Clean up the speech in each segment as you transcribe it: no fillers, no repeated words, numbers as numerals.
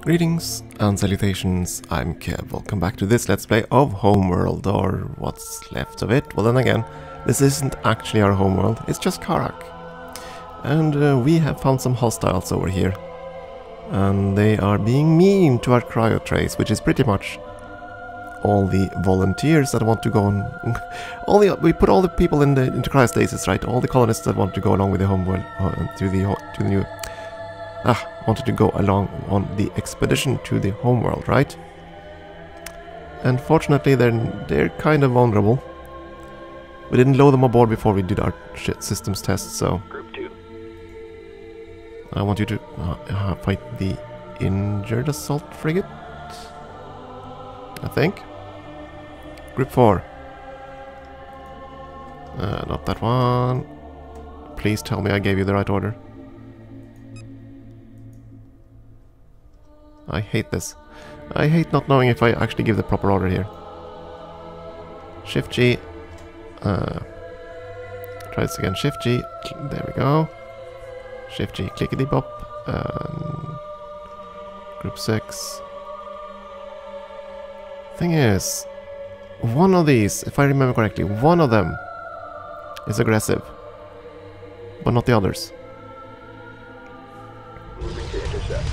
Greetings and salutations, I'm Kev. Welcome back to this Let's Play of Homeworld, or what's left of it. Well then again, this isn't actually our homeworld, it's just Karak. And we have found some hostiles over here. And they are being mean to our cryo trace, which is pretty much all the volunteers that want to go on... we put all the people into cryostasis, right? All the colonists that want to go along with the homeworld, to the new... wanted to go along on the expedition to the homeworld, right? And fortunately, they're kind of vulnerable. We didn't load them aboard before we did our systems test, so... Group 2. I want you to fight the injured assault frigate, I think. Group 4. Not that one. Please tell me I gave you the right order. I hate this. I hate not knowing if I actually give the proper order here. Shift G. Try this again. Shift G. There we go. Shift G. Clickety bop. Group 6. Thing is, one of these, if I remember correctly, one of them is aggressive, but not the others. Moving to intercept.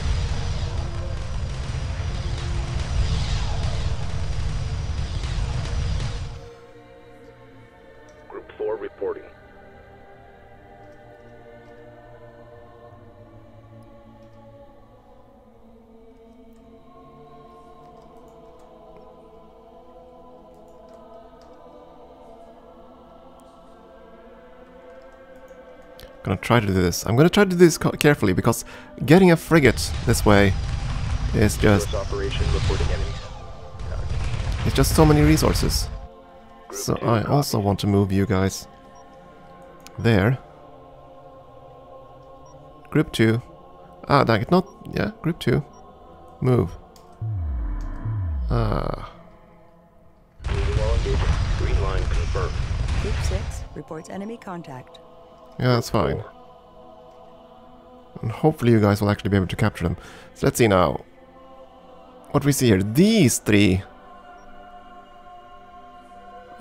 Group 4 reporting. Gonna try to do this. I'm gonna try to do this carefully, because getting a frigate this way is just... Operation reporting enemies. It's just so many resources. So I also want to move you guys there. Group 2. Ah, dang it, not... Yeah, Group 2. Move. Ah. Moving while engaging. Green line confirmed. Group 6 reports enemy contact. Yeah, that's fine. And hopefully you guys will actually be able to capture them. So let's see now. What we see here. These three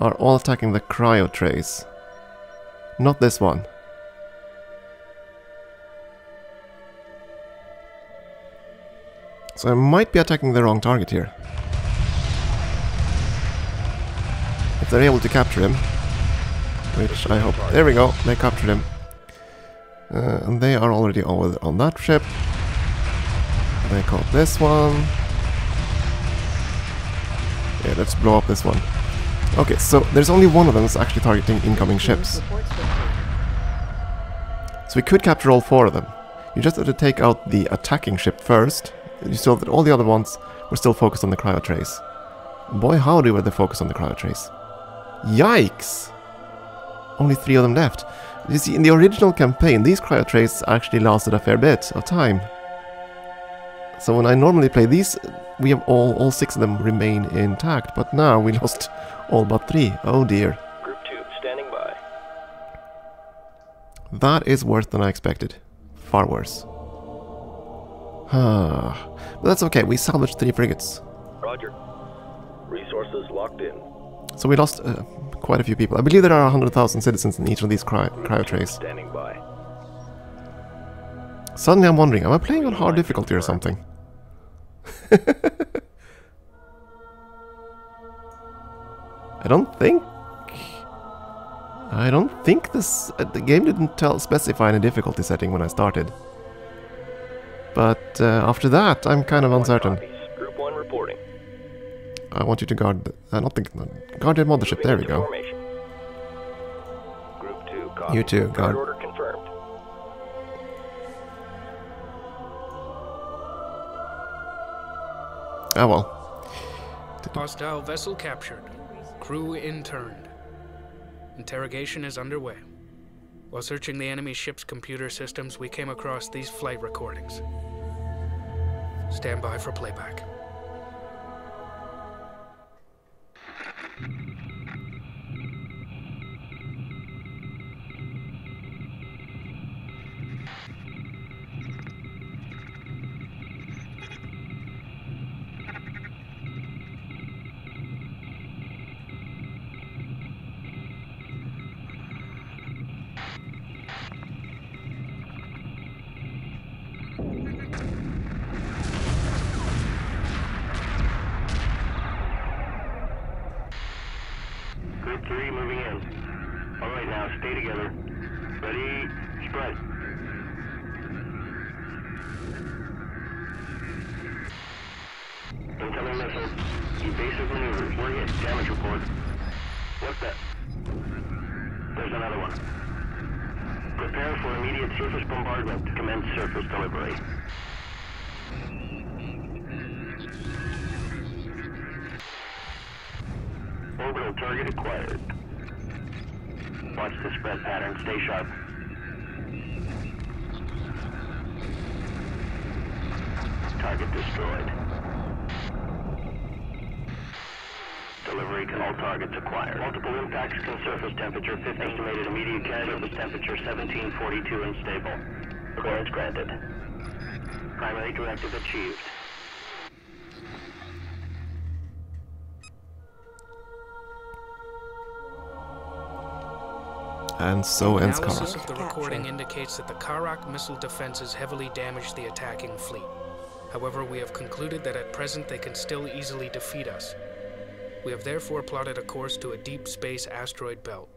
are all attacking the cryo trace. Not this one. So I might be attacking the wrong target here. If they're able to capture him. Which I hope. There we go, they captured him. And they are already over on that ship. They caught this one. Yeah, let's blow up this one. Okay, so there's only one of them that's actually targeting incoming ships. So we could capture all four of them. You just have to take out the attacking ship first. You saw that all the other ones were still focused on the cryo trace. Boy howdy were they focused on the cryo trace. Yikes! Only 3 of them left. You see, in the original campaign, these cryo traces actually lasted a fair bit of time. So when I normally play these, we have all 6 of them remain intact, but now we lost all but 3. Oh dear. Group 2 standing by. That is worse than I expected. Far worse. But that's okay, we salvaged 3 frigates. Roger. Resources locked in. So we lost quite a few people. I believe there are 100,000 citizens in each of these cryo trays. Standing by. Suddenly I'm wondering, am I playing on hard difficulty or something? I don't think this... the game didn't specify any difficulty setting when I started. But after that, I'm kind of uncertain. Group 1 reporting. I want you to guard... guard your mothership, there we go. Group 2 copy. You too, guard. Order confirmed. Ah well. Hostile vessel captured. Crew interned. Interrogation is underway. While searching the enemy ship's computer systems, we came across these flight recordings. Stand by for playback. together. Ready, spread. Incoming missiles. Evasive maneuvers. We're hit. Damage report. What's that? There's another one. Prepare for immediate surface bombardment. Commence surface delivery. Orbital target acquired. Watch the spread pattern. Stay sharp. Target destroyed. Delivery to all targets acquired. Multiple impacts can surface temperature 50. Estimated immediate surface temperature 1742 and stable. Clearance granted. Primary directive achieved. And so ends Analysis Karak. of the recording indicates that the Karak missile defenses heavily damaged the attacking fleet. However, we have concluded that at present they can still easily defeat us. We have therefore plotted a course to a deep space asteroid belt.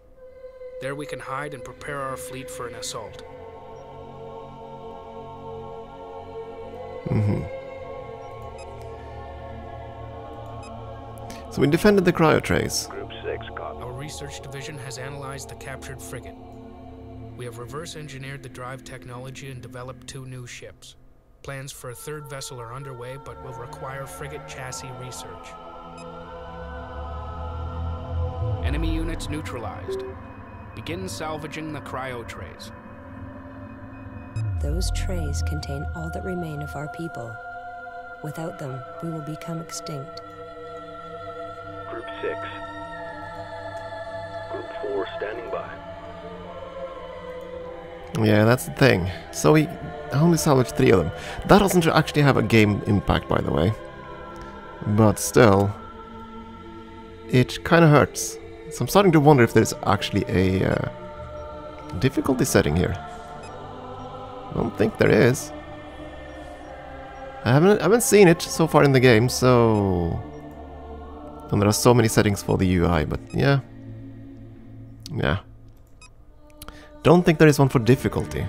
There we can hide and prepare our fleet for an assault. So we defended the cryo trace. Group 6, copy. Our research division has analyzed the captured frigate. We have reverse engineered the drive technology and developed 2 new ships. Plans for a 3rd vessel are underway, but will require frigate chassis research. Enemy units neutralized. Begin salvaging the cryo trays. Those trays contain all that remain of our people. Without them, we will become extinct. Group 6. Group 4 standing by. Yeah, that's the thing. So we only salvaged 3 of them. That doesn't actually have a game impact, by the way. But still, it kind of hurts. So I'm starting to wonder if there's actually a difficulty setting here. I don't think there is. I haven't seen it so far in the game, so... And there are so many settings for the UI, but yeah. Yeah. Don't think there is one for difficulty.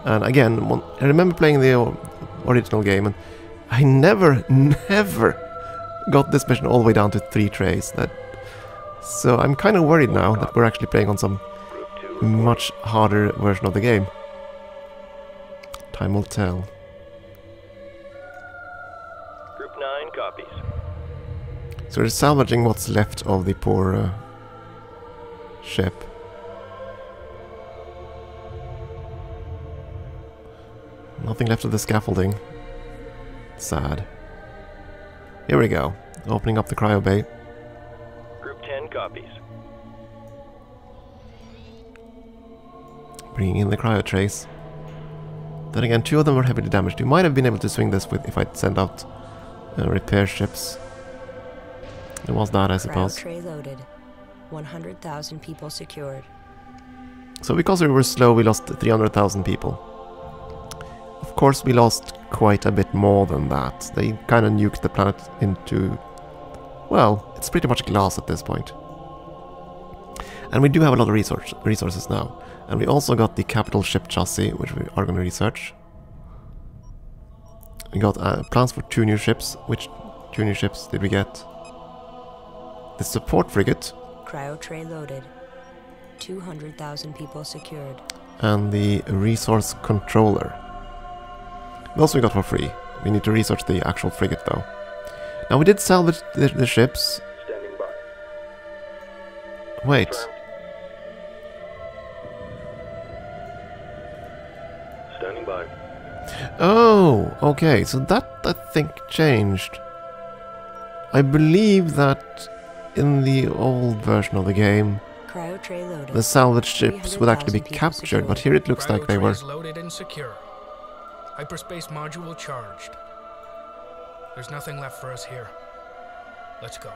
And again, I remember playing the original game, and I never got this mission all the way down to 3 trays. So I'm kind of worried now that we're actually playing on some much harder version of the game. Time will tell. Group 9 copies. So we're salvaging what's left of the poor ship. Nothing left of the scaffolding. Sad. Here we go. Opening up the cryo bay. Group 10 copies. Bringing in the cryo trays. Then again, 2 of them were heavily damaged. We might have been able to swing this with if I'd sent out repair ships. It was that, I suppose. Cryo tray loaded. 100,000 people secured. So because we were slow, we lost 300,000 people. Of course, we lost quite a bit more than that. They kind of nuked the planet into... Well, it's pretty much glass at this point. And we do have a lot of resources now. And we also got the capital ship chassis, which we are going to research. We got plans for 2 new ships. Which 2 new ships did we get? The support frigate. Cryo tray loaded. 200,000 people secured. And the resource controller. Those we got for free. We need to research the actual frigate though. Now we did salvage the ships. Standing by. Wait. Standing by. Oh, okay, so that I think changed. I believe that in the old version of the game, Cryo tray loaded. the salvaged ships would actually be 300,000 people captured, secured. but here it looks like they were... Cryo trays loaded and secure. Hyperspace module charged. There's nothing left for us here. Let's go.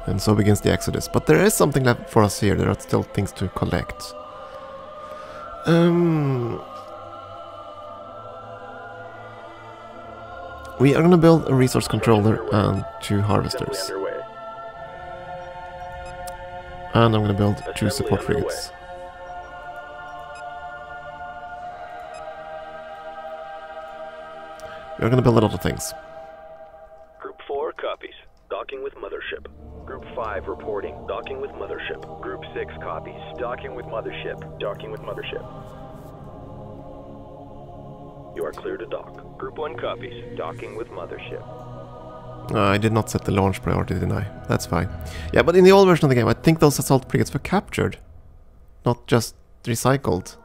And so begins the exodus. But there is something left for us here. There are still things to collect. We are going to build a resource controller and 2 harvesters. Assembly underway. And I'm going to build 2 support frigates. We're going to build a lot of things. Group 4 copies. Docking with mothership. Group 5 reporting. Docking with mothership. Group 6 copies. Docking with mothership. Docking with mothership. You are clear to dock. Group 1 copies. Docking with mothership. I did not set the launch priority, didn't I? That's fine. Yeah, but in the old version of the game, I think those assault frigates were captured. Not just recycled.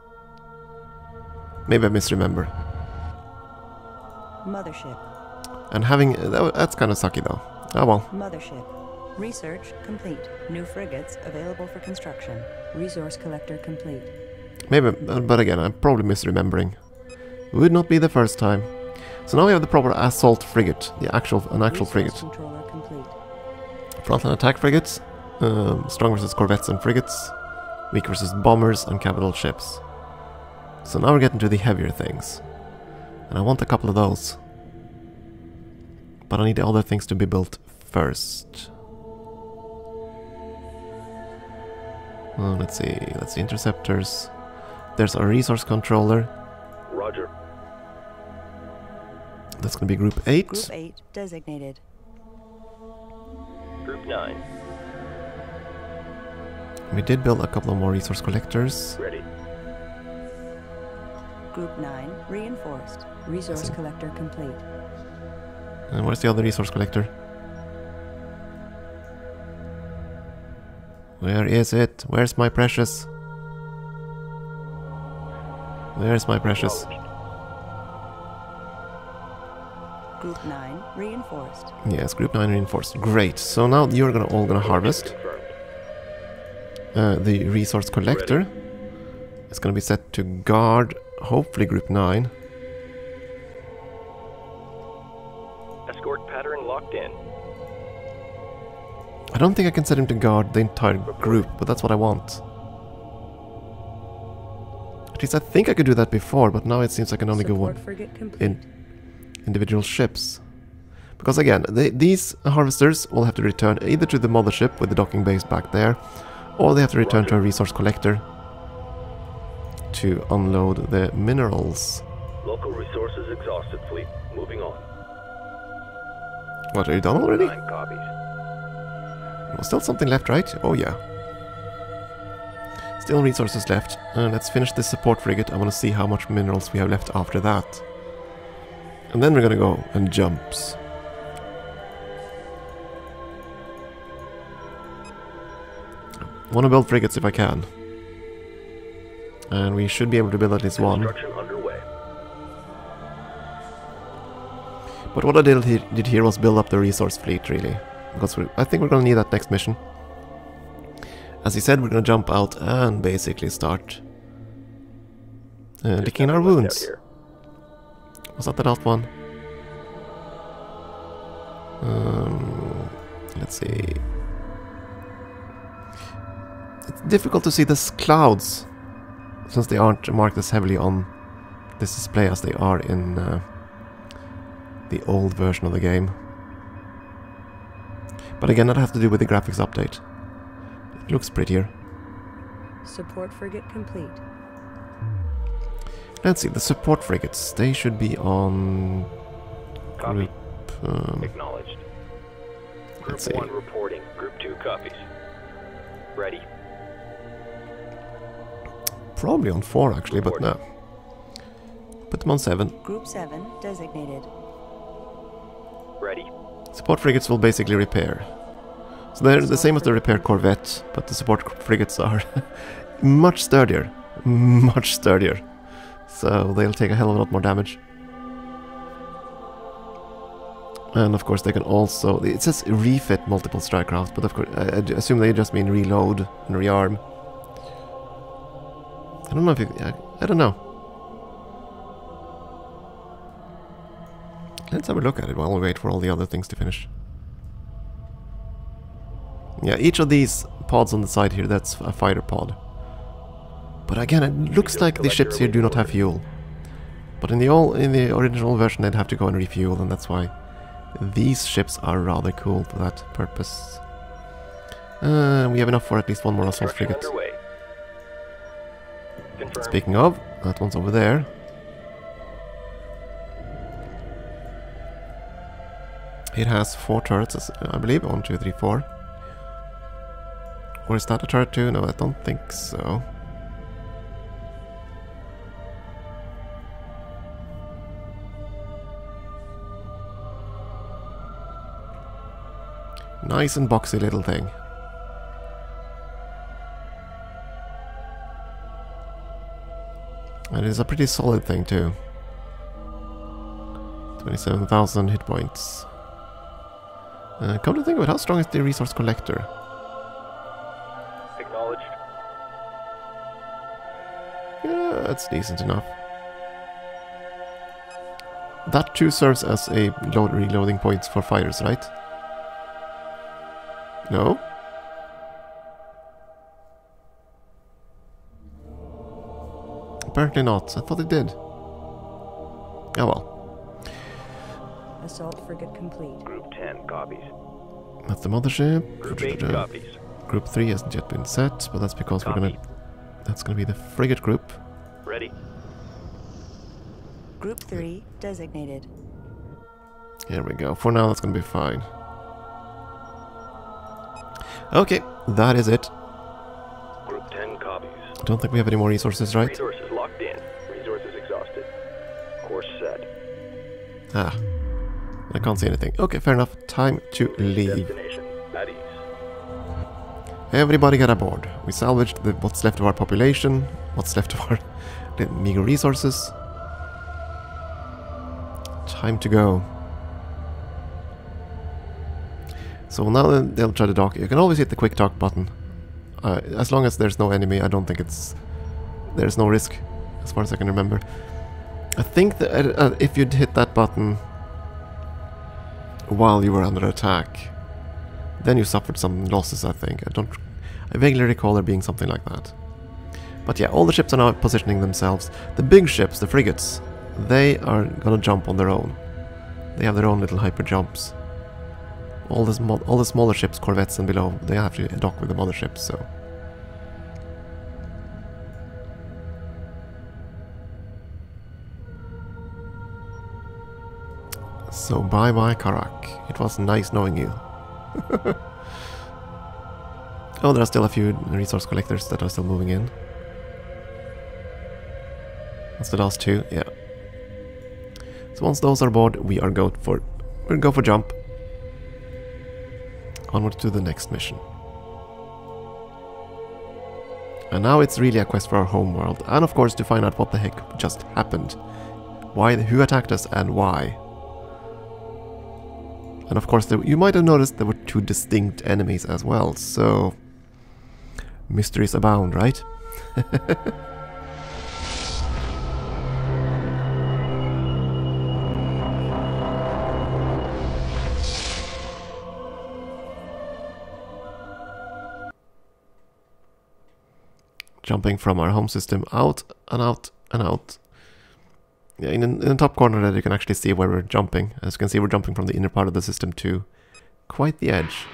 Maybe I misremember. Mothership. And having... that's kind of sucky though. Oh well. Mothership. Research complete. New frigates available for construction. Resource collector complete. Maybe, but again, I'm probably misremembering. Would not be the first time. So now we have the proper assault frigate, an actual Resource frigate. controller complete. Frontline attack frigates, strong versus corvettes and frigates, weak versus bombers and capital ships. So now we're getting to the heavier things. And I want a couple of those. But I need the other things to be built first. Let's see, that's the interceptors. There's our resource controller. Roger. That's going to be Group 8. Group 8 designated. Group 9. We did build a couple of more resource collectors. Ready. Group 9 reinforced. Resource collector complete. And where's the other resource collector? Where is it? Where's my precious? Where's my precious? Group 9 reinforced. Yes, Group 9 reinforced. Great. So now you're all gonna harvest. The resource collector is gonna be set to guard, hopefully Group 9. Escort pattern locked in. I don't think I can set him to guard the entire group, but that's what I want. At least I think I could do that before, but now it seems I can only go one frigate complete. in individual ships. Because again, these harvesters will have to return either to the mothership with the docking base back there, or they have to return to a resource collector to unload the minerals. Local resources exhausted, fleet. Moving on. What, are you done already? 9 copies. Well, still something left, right? Oh yeah. Still resources left. Let's finish this support frigate. I want to see how much minerals we have left after that. And then we're gonna go and jumps. Want to build frigates if I can. And we should be able to build at least one. Construction underway. But what I did here was build up the resource fleet, really. Because I think we're gonna need that next mission. As he said, we're gonna jump out and basically start licking our wounds. Was that the last one? Let's see. It's difficult to see the clouds, since they aren't marked as heavily on this display as they are in the old version of the game. But again, that has to do with the graphics update. It looks prettier. Support frigate complete. Let's see, the support frigates, they should be on Copy. group... Acknowledged. Group let's see. 1 reporting. Group 2 copies. Ready. Probably on 4 actually, but no. Put them on 7. Group 7 designated. Ready. Support frigates will basically repair. So they're the same as the repair corvette, but the support frigates are much sturdier. Much sturdier. So they'll take a hell of a lot more damage. And of course they can also... It says refit multiple strike craft, but of course I assume they just mean reload and rearm. I don't know if I don't know. Let's have a look at it while we wait for all the other things to finish. Yeah, each of these pods on the side here, that's a fighter pod. But again, it looks like the ships here do not have fuel. But in the original version they'd have to go and refuel, and that's why these ships are rather cool for that purpose. We have enough for at least one more assault Construction frigate. underway. Confirmed. Speaking of, that one's over there. It has 4 turrets, I believe. 1, 2, 3, 4. Or is that a turret too? No, I don't think so. Nice and boxy little thing. And it's a pretty solid thing too. 27,000 hit points. Come to think of it, how strong is the resource collector? Acknowledged. Yeah, it's decent enough. That too serves as a reloading points for fighters, right? No? Apparently not. I thought it did. Oh well. Assault frigate complete. Group 10 copies. That's the mothership. Group 8 copies. Group 3 hasn't yet been set, but that's because we're gonna... That's gonna be the frigate group. Ready. Group 3 designated. Here we go. For now, that's gonna be fine. Okay, that is it. Group 10 copies. I don't think we have any more resources, right? Resources locked in. Resources exhausted. Course set. Ah. I can't see anything. Okay, fair enough. Time to leave. Destination at ease. Everybody get aboard. We salvaged what's left of our population, what's left of our meager resources. Time to go. So now they'll try to dock. You can always hit the quick dock button. As long as there's no enemy, I don't think there's no risk, as far as I can remember. I think that if you'd hit that button while you were under attack, then you suffered some losses, I think. I vaguely recall there being something like that. But yeah, all the ships are now positioning themselves. The big ships, the frigates, they are gonna jump on their own. They have their own little hyper jumps. All the smaller ships, corvettes and below, they have to dock with the motherships, so... So bye-bye, Karak. It was nice knowing you. Oh, there are still a few resource collectors that are still moving in. That's the last 2, yeah. So once those are aboard, we'll go for jump. Onward to the next mission. And now it's really a quest for our homeworld, and of course to find out what the heck just happened. Who attacked us and why. And of course you might have noticed there were 2 distinct enemies as well, so... mysteries abound, right? Jumping from our home system out and out and out. Yeah, in the top corner there you can actually see where we're jumping. As you can see, we're jumping from the inner part of the system to quite the edge.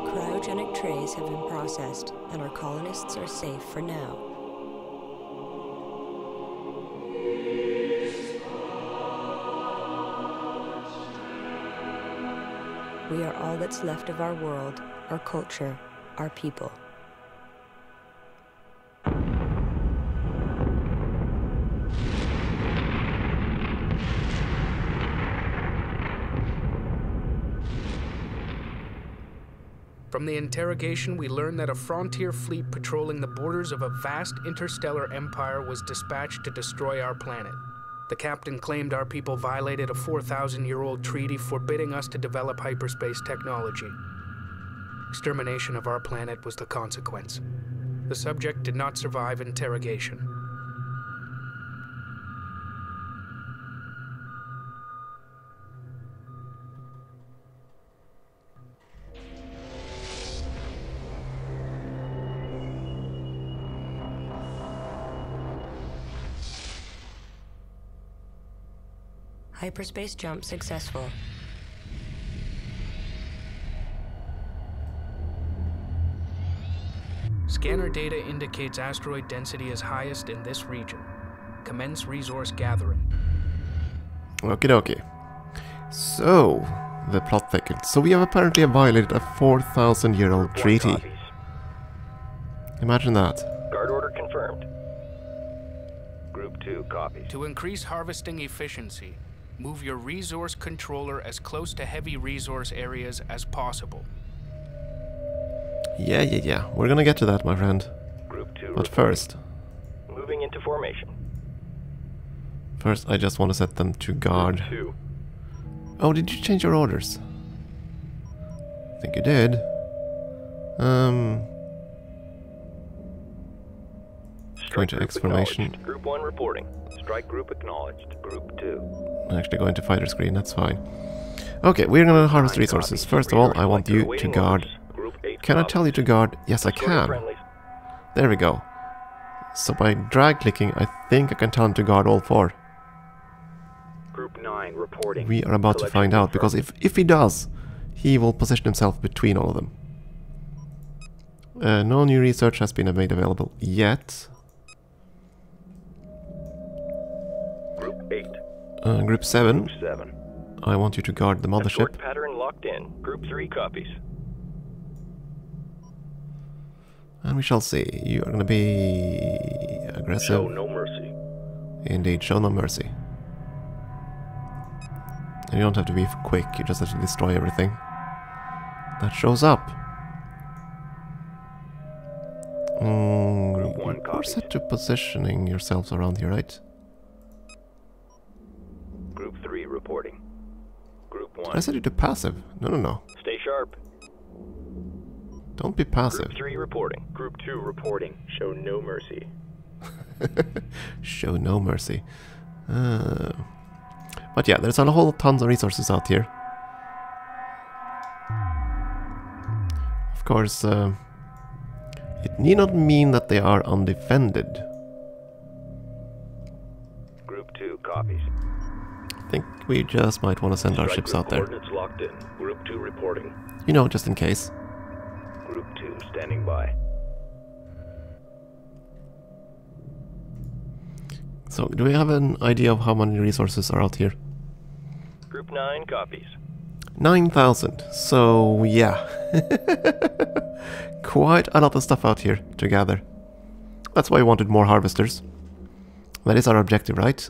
Cryogenic trays have been processed, and our colonists are safe for now. We are all that's left of our world, our culture, our people. From the interrogation, we learned that a frontier fleet patrolling the borders of a vast interstellar empire was dispatched to destroy our planet. The captain claimed our people violated a 4,000-year-old treaty forbidding us to develop hyperspace technology. Extermination of our planet was the consequence. The subject did not survive interrogation. Hyperspace jump successful. Scanner data indicates asteroid density is highest in this region. Commence resource gathering. Okie dokie. So, the plot thickens. So we have apparently violated a 4,000-year-old treaty. Copies. Imagine that. Guard order confirmed. Group 2 copies. To increase harvesting efficiency, move your resource controller as close to heavy resource areas as possible. Yeah. We're gonna get to that, my friend. Group 2 But reporting. first, Moving into formation. I just want to set them to guard. Group 2. Oh, did you change your orders? I think you did. Going to exclamation. Acknowledged. Group 1 reporting. Strike group acknowledged. Group 2. Actually going to fighter screen, that's fine. Okay, we're gonna harvest 9 resources. copies. First of all, I Resource want selector you to awaiting guard. orders. Group 8 Can I copies. tell you to guard? Yes, I Destroy can. friendlies. There we go. So by drag clicking, I think I can tell him to guard all 4. Group 9 reporting. We are about to Selection find out, confirmed. because if he does, he will position himself between all of them. No new research has been made available yet. Group 8. Group 7, Group 7. I want you to guard the mothership. Escort pattern locked in. Group 3 copies. And we shall see. You are going to be aggressive. Show no mercy. Indeed, show no mercy. And you don't have to be quick, you just have to destroy everything that shows up. Group 1 You're copies. set to positioning yourselves around here, right? Group 3 reporting. Group 1. I set you to passive. No. Stay sharp. Don't be passive. Group 3 reporting. Group 2 reporting. Show no mercy. Show no mercy. But yeah, there's a whole tons of resources out here. Of course, it need not mean that they are undefended. Group 2 copies. I think we just might want to send our Strike ships group out there. Coordinates locked in. Group 2 reporting. You know, just in case. Group 2 standing by. So, do we have an idea of how many resources are out here? Group 9 copies. 9,000. So, yeah. Quite a lot of stuff out here to gather. That's why we wanted more harvesters. That is our objective, right?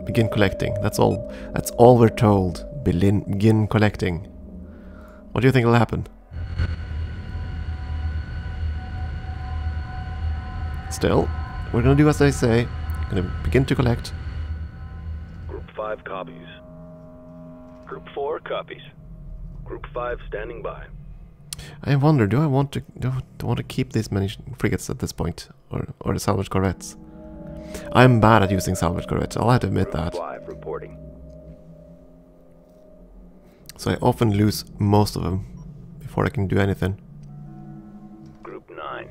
Begin collecting. That's all. That's all we're told. Begin collecting. What do you think will happen? Still, we're gonna do as they say. We're gonna begin to collect. Group 5 copies. Group 4 copies. Group 5 standing by. I wonder, do I want to keep this many frigates at this point, or the salvage corvettes? I'm bad at using salvage corvettes. I'll have to admit Group that. 5 reporting. So I often lose most of them before I can do anything. Group 9.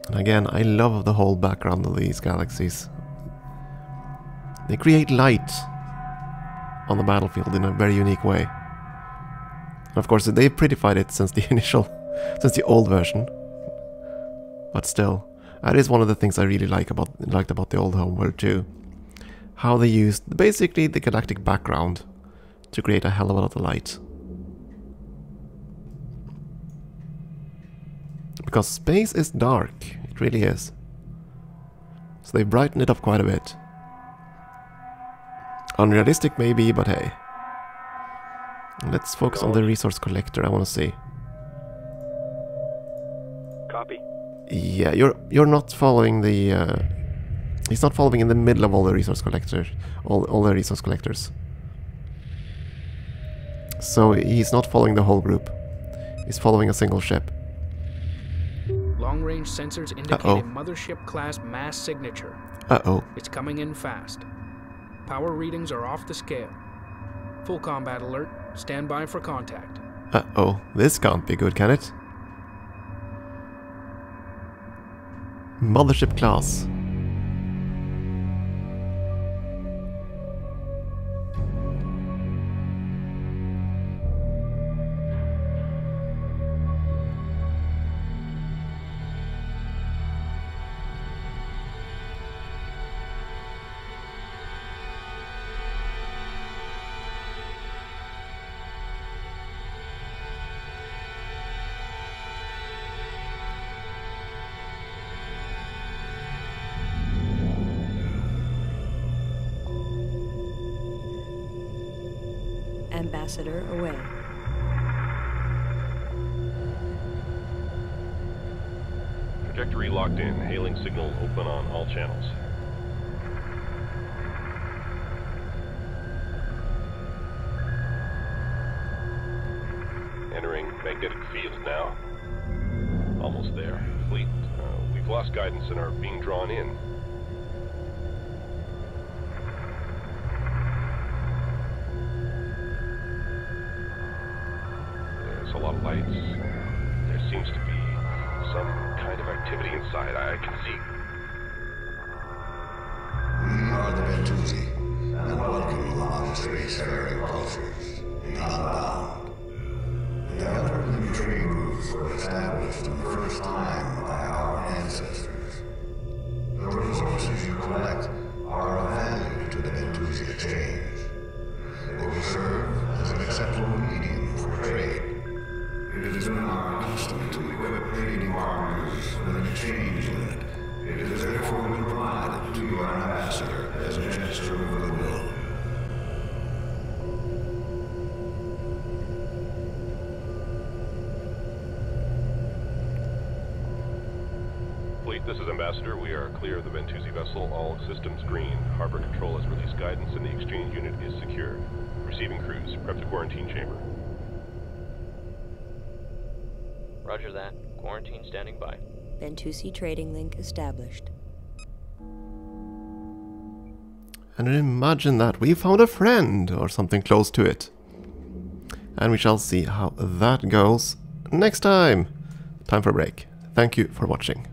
And again, I love the whole background of these galaxies. They create light on the battlefield in a very unique way. And of course, they've prettified it since the since the old version. But still, that is one of the things I really liked about the old Homeworld too. How they used basically the galactic background to create a hell of a lot of light. Because space is dark, it really is. So they brighten it up quite a bit. Unrealistic maybe, but hey. Let's focus on the resource collector, I want to see. Copy. Yeah, you're not following the... he's not following in the middle of all the resource collectors. All the resource collectors. So he's not following the whole group. He's following a single ship. Long-range sensors indicate Uh-oh. a mothership-class mass signature. Uh-oh. It's coming in fast. Power readings are off the scale. Full combat alert. Stand by for contact. Uh-oh. This can't be good, can it? Mothership class. ambassador away. Trajectory locked in. Hailing signal open on all channels. Entering magnetic field now. Almost there. Fleet, we've lost guidance and are being drawn in. There's a lot of lights. There seems to be some kind of activity inside. I can see. We are the Bentusi, and welcome you on spacefaring cultures in Unbound. The elderly trade routes were established for the first time by our ancestors. The resources you collect are of value to the Bentusi exchange. They will serve as an acceptable medium for trade. It has been our custom to equip trading partners with an exchange unit. It is therefore been provided to your ambassador as a gesture of goodwill. Fleet, this is Ambassador. We are clear of the Bentusi vessel. All systems green. Harbor Control has released guidance and the exchange unit is secure. Receiving crews. Prep to quarantine chamber. Roger that. Quarantine standing by. Bentusi trading link established. And imagine that we found a friend or something close to it. And we shall see how that goes next time. Time for a break. Thank you for watching.